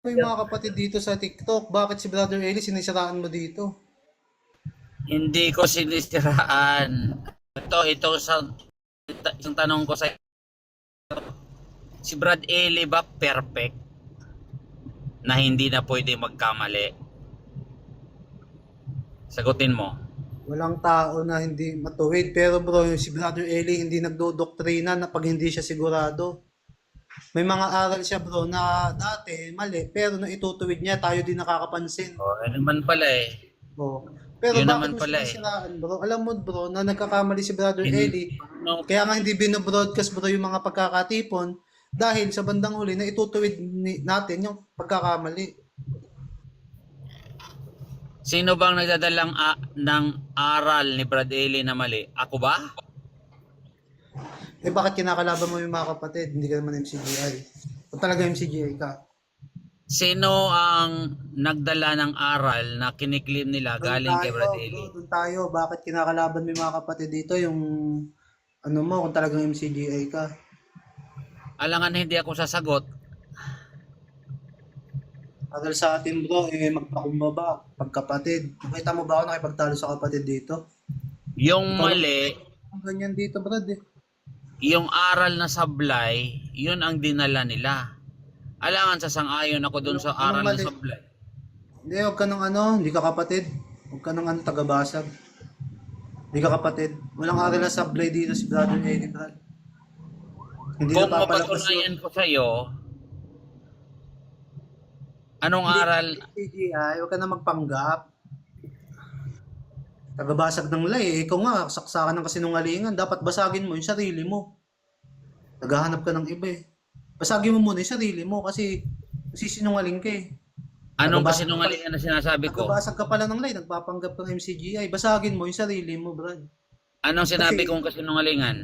Mo yung mga kapatid dito sa TikTok, bakit si Brother Eli sinisiraan mo dito? Hindi ko sinisiraan. Ito isang tanong ko sa si Brad Eli ba perfect na hindi na pwede magkamali? Sagutin mo. Walang tao na hindi matuwid. Pero bro, yung si Brother Eli hindi nagdodoktrina na pag hindi siya sigurado. May mga aral siya bro na dati mali, pero na itutuwid niya, tayo din nakakapansin. Oh, ano naman pala eh. Oh. Pero Yun bakit naman mo pala eh. sinisiraan bro? Alam mo bro, na nagkakamali si Brother In, Eli. no, Kaya nga hindi binobroadcast bro yung mga pagkakatipon dahil sa bandang huli na itutuwid natin yung pagkakamali. sino bang nagdadalang ng aral ni Brad Eli na mali? Ako ba? Eh bakit kinakalaban mo yung mga kapatid? Hindi ka naman MCGI. Kung talaga MCGI ka. Sino ang nagdala ng aral na kiniklaim nila Doon galing kay tayo, Brad bro. Eli? Doon tayo. Bakit kinakalaban mo yung mga kapatid dito? Yung ano mo, kung talagang MCGI ka. Alangan hindi ako sasagot. Tagal sa atin bro, eh magpakumbaba. Pagkapatid. Nakita mo ba ako nakipagtalo sa kapatid dito? Yung Ikaw lang mali, ang ganyan dito, brad eh. yung aral na sablay, yun ang dinala nila. Alangan sasang-ayon ako dun sa Anong aral na mali? sablay. Hindi, huwag ka ng ano, hindi ka kapatid. Huwag ka ng ano, tagabasag. Hindi ka kapatid. Walang aral na sablay dito si brother Eddie, brad. Hindi Kung napapalabas yun. mapatunayan ko sa iyo, anong Hindi ka aral? CGI, huwag ka na magpanggap. Tagabasag ng lay, eh. Ikaw nga, saksakan ng kasinungalingan. Dapat basagin mo yung sarili mo. Naghahanap ka ng iba eh. Basagin mo muna yung sarili mo kasi nasisinungaling ka eh. Anong Tagabasag ka pala, kasinungalingan na sinasabi ko? tagabasag ka pala ng lay, nagpapanggap ka ng MCGI. Basagin mo yung sarili mo, Brad. Anong sinabi Kasi kong kasinungalingan?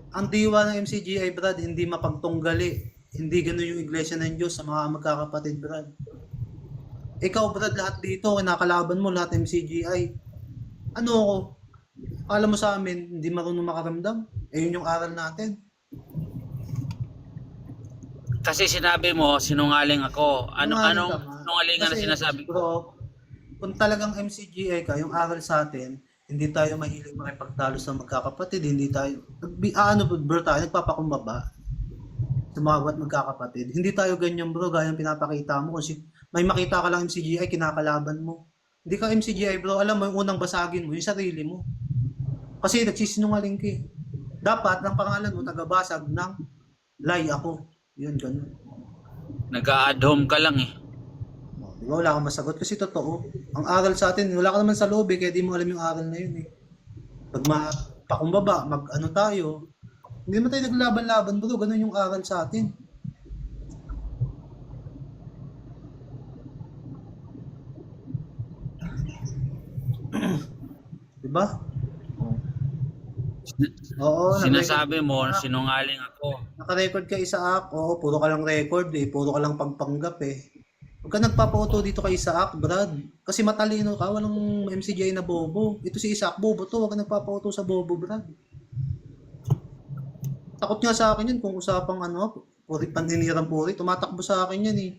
ang diwa ng MCGI, Brad, hindi mapagtunggali. Hindi ganun yung iglesia ng Diyos sa mga magkakapatid, Brad. Ikaw, Brad, lahat dito, kinakalaban mo, lahat MCGI. Ano ako? Alam mo sa amin, hindi marunong makaramdam. Eh, yun yung aral natin. Kasi sinabi mo, sinungaling ako. Sinungaling Anong ka nga. sinungalingan na Kasi, sinasabi ko? bro, kung talagang MCGI ka, yung aral sa atin, hindi tayo mahilig makipagtalo sa magkakapatid, hindi tayo, ano bro tayo, nagpapakumbaba sa mga magkakapatid. Hindi tayo ganyan bro, gaya ng pinapakita mo. Kasi may makita ka lang MCGI, kinakalaban mo. Hindi ka MCGI bro, alam mo yung unang basagin mo, yung sarili mo. Kasi nagsisinungaling ka eh. Dapat, ang pangalan mo, tagabasag ng lie ako. Yun, ganun. Nag-a-add home ka lang eh. Oh, di ba? Wala kang masagot kasi totoo. Ang aral sa atin, wala ka naman sa loob eh, kaya di mo alam yung aral na yun eh. Pag pakumbaba, mag ano tayo, hindi naman tayo naglaban-laban bro, ganun yung aral sa atin. Di ba? Oo, nag-record Sinasabi mo, ka. sinungaling ako. Naka-record ka Isaac. Oo, puro ka lang record eh. Puro ka lang pagpanggap eh. Huwag ka nagpapauto dito kay Isaac, Brad. Kasi matalino ka, walang MCGI na bobo. Ito si Isaac, bobo to. Huwag ka nagpapauto sa bobo, Brad. Takot nga sa akin yun kung usapang ano, puri, paninirang puri. Tumatakbo sa akin yan eh.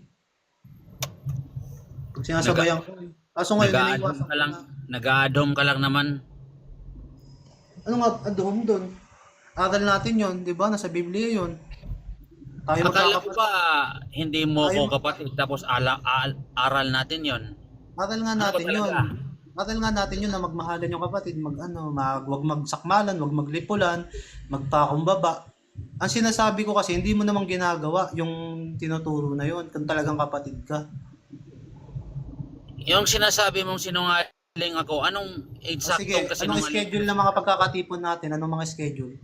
Pag Nag sinasabayan ko eh. Kaso ngayon, nag-a-add home naiwasan ka ko lang. na. Nag-a-add home ka lang naman. Ano nga, adom doon? Aral natin yon, di ba? Nasa Biblia yon. Tayo Akala ko ba magkakapatid. hindi mo Tayo ko mag kapatid tapos aral natin yon. Aral nga Ano ba natin talaga? yon. Aral nga natin yun na magmahalan yung kapatid, mag ano, wag magsakmalan, wag maglipulan, magpakumbaba. Ang sinasabi ko kasi hindi mo namang ginagawa yung tinuturo na yon kung talagang kapatid ka. Yung sinasabi mong sinungaling ako, anong O sige, eksaktong anong kasinungaling? schedule ng mga pagkakatipon natin? Anong mga schedule?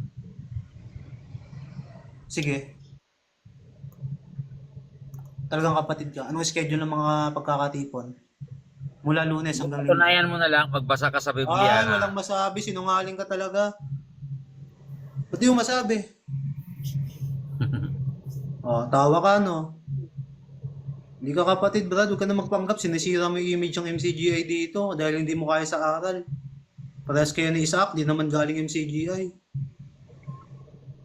Sige, talagang kapatid ka. Anong schedule ng mga pagkakatipon? Mula Lunes hanggang Linggo. Patunayan mo na lang pagbasa ka sa Biblia Ay, na walang masabi. Sinungaling ka talaga. Ba't di mo masabi? Oh, tawa ka, no? Hindi ka kapatid, Brad. Huwag ka na magpanggap. Sinisira mo yung image ng MCGI dito dahil hindi mo kaya sa aral. Parehas kayo ni Isaac, di naman galing MCGI.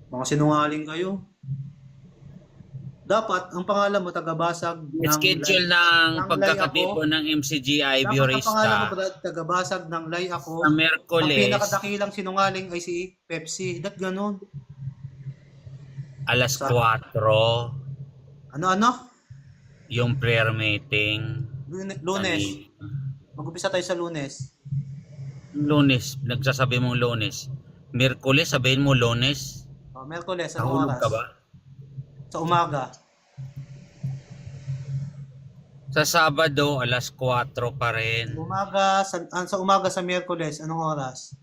Mga sinungaling kayo. Dapat, ang pangalan mo, tagabasag ng Schedule lay. ng Ng lay pagkakatipon ng MCGI Dapat ang pangalan mo, Biorista Brad, tagabasag ng lay ako. sa Ang Miyerkules, pinakadakilang sinungaling ay si Pepsi. Dat ganun. alas Sa, 4, ano? yung prayer meeting. Lunes. Kanina. Mag-umpisa tayo sa Lunes. Lunes, nagsasabi mong Lunes. Miyerkules, sabihin mo Lunes. Miyerkules, anong Nahulog oras? ka ba? Sa umaga. Sa Sabado, alas 4 pa rin. Sa umaga sa Miyerkules, anong oras?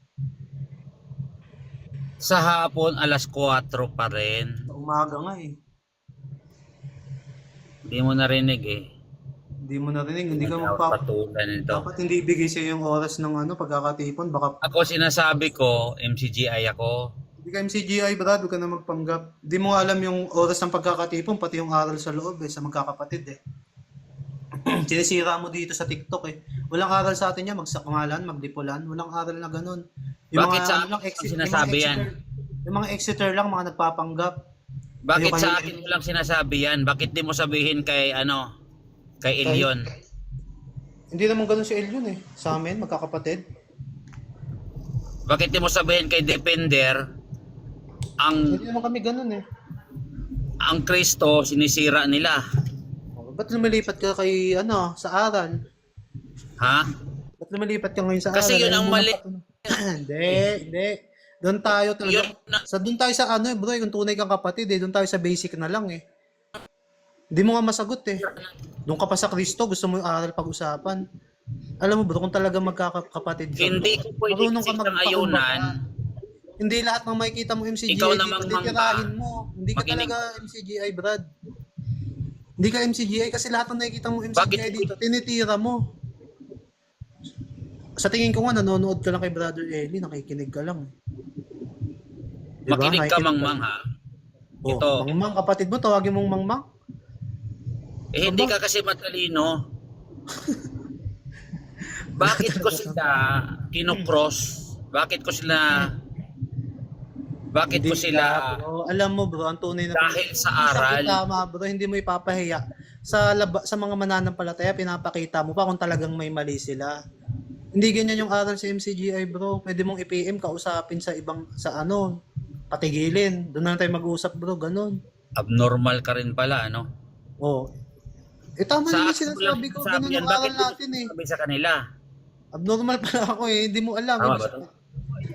Sa hapon, alas 4 pa rin. Sa umaga nga eh. Hindi mo narinig eh. Hindi mo narinig, hindi ka magpapa... Patulan nito. Dapat hindi ibigay sa'yo yung oras ng pagkakatipon. Baka Ako sinasabi ko, MCGI ako. hindi ka MCGI, Brad, huwag ka na magpanggap. Hindi mo alam yung oras ng pagkakatipon, pati yung aral sa loob sa magkakapatid eh. Sinisira mo dito sa TikTok eh. Walang aral sa atin yan, magsakmalan, magdipulan. Walang aral na ganun. Bakit sa akin ang sinasabi yan? Yung mga Exeter lang, mga nagpapanggap. Bakit Ayoko sa yun. akin mo lang sinasabi yan? Bakit di mo sabihin kay kay Elion? Hindi naman ganun si Elion eh. Sa amin, magkakapatid. Bakit di mo sabihin kay Defender Hindi naman kami ganun eh. ang Kristo sinisira nila? Ba't lumilipat ka kay sa aral? Ha? Ba't lumilipat ka ngayon sa Kasi aral? yun ang mali. Hindi. Doon tayo talaga. Yun na- Doon tayo sa bro, kung tunay kang kapatid doon tayo sa basic na lang eh. Hindi mo nga masagot eh. Doon ka pa sa Kristo, gusto mo yung aral pag-usapan. Alam mo bro, kung talaga magkakapatid ka. Hindi ko pwede marunong ka isip ng magpakumbaba. ayunan. Hindi lahat ng makikita mo MCGI Ikaw dito, namang titirahin mo. Hindi ka Makinig. talaga MCGI, Brad. Hindi ka MCGI kasi lahat ng nakikita mo MCGI Bakit? dito, tinitira mo. Sa tingin ko nga, nanonood ka lang kay Brother Eli, nakikinig ka lang. Diba? Makinig ka, Nakikinig Mangmang ha. Oh, Ito. Mangmang, kapatid mo, tawagin mong Mangmang. Hindi ka kasi matalino. Bakit ko sila kinocross? Bakit ko sila Hindi ka, bro. Alam mo bro, ang tunay na Dahil sa hindi aral. siya tama bro, hindi mo ipapahiya. Sa mga mananampalataya, pinapakita mo pa kung talagang may mali sila. Hindi ganyan yung aral sa MCGI bro. Pwede mong i-PM, kausapin sa ibang, patigilin. Doon na tayo mag-uusap bro, ganun. Abnormal ka rin pala, ano? Oh. Tama Sa naman akin sinasabi ko, sabi ganun yan, yung aral bakit di mo natin eh. sabi sa kanila? Abnormal pala ako eh, hindi mo alam. Tama ba to?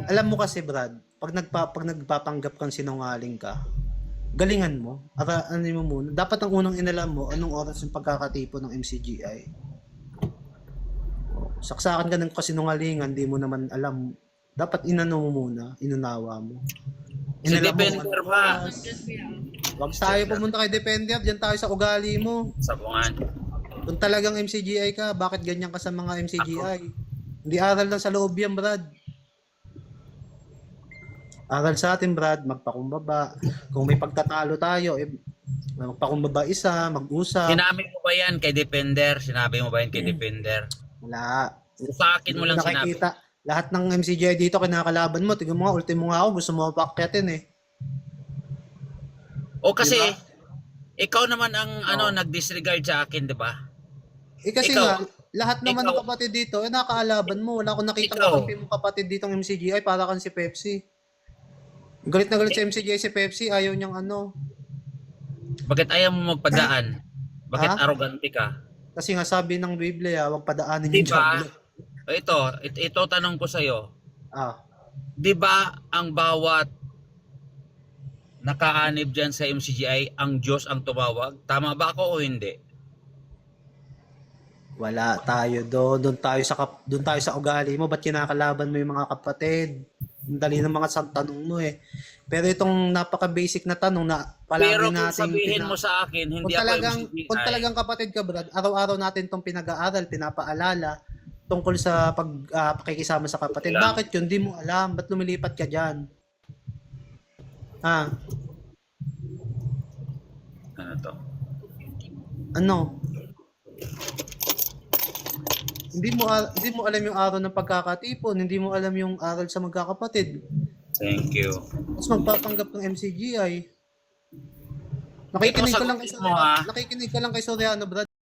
Alam mo kasi Brad, pag nagpapanggap kang sinungaling ka, galingan mo. Ano mo muna. Dapat ang unang inalam mo, anong oras yung pagkakatipon ng MCGI. Saksakan ka ng kasinungalingan, di mo naman alam. Dapat inano mo muna, inunawa mo. Si Inalam mo Defender anong ba? oras. Huwag tayo pumunta kay Defender, diyan tayo sa ugali mo. Sabungan. Kung talagang MCGI ka, bakit ganyan ka sa mga MCGI? Hindi aral lang sa loob yan, Brad. Aral sa atin, Brad, magpakumbaba. Kung may pagtatalo tayo, magpakumbaba isa, mag-usap. Sinabi mo ba yan kay Defender? Sinabi mo ba yan kay Defender? Wala. Sa akin mo lang sinabi. Nakikita. Lahat ng MCGI dito, kinakalaban mo. Tingnan mo nga, ultimo nga ako, gusto mo mapakyatin eh. O kasi, Diba? ikaw naman ang nag-disregard sa akin, di ba? Kasi Ikaw. nga, lahat naman Ikaw. ng kapatid dito, nakaalaban mo. Wala akong nakita Ikaw. kakampi mong kapatid dito ng MCGI para kang si Pepsi. Galit na galit sa MCGI si Pepsi, ayaw niyang Bakit ayaw mo magpadaan? Bakit Ha? arrogante ka? Kasi nga sabi ng Biblia, huwag padaanin Di yung ba? diablo. Ito tanong ko sa'yo. Ah, Di ba ang bawat nakaanib dyan sa MCGI, ang Diyos ang tumawag? Tama ba ako o hindi? wala tayo doon. Doon tayo sa ugali mo. Ba't kinakalaban mo yung mga kapatid? Ang dali ng mga tanong mo eh. Pero itong napaka-basic na tanong na palagi Pero kung natin sabihin mo sa akin, hindi ako MCGI. kung talagang kapatid ka, Brad, araw-araw natin itong pinag-aaral, pinapaalala tungkol sa pakikisama sa kapatid. Alam. Bakit yun? Di mo alam. Ba't lumilipat ka dyan? Ano to? Ano? Hindi mo alam yung araw ng pagkakatipon, hindi mo alam yung aral sa magkakapatid. Thank you. Tapos magpapanggap ng MCGI. Nakikinig Ito, ko lang kay sagutin mo, ha? Nakikinig ko lang kay Soriano, Brad.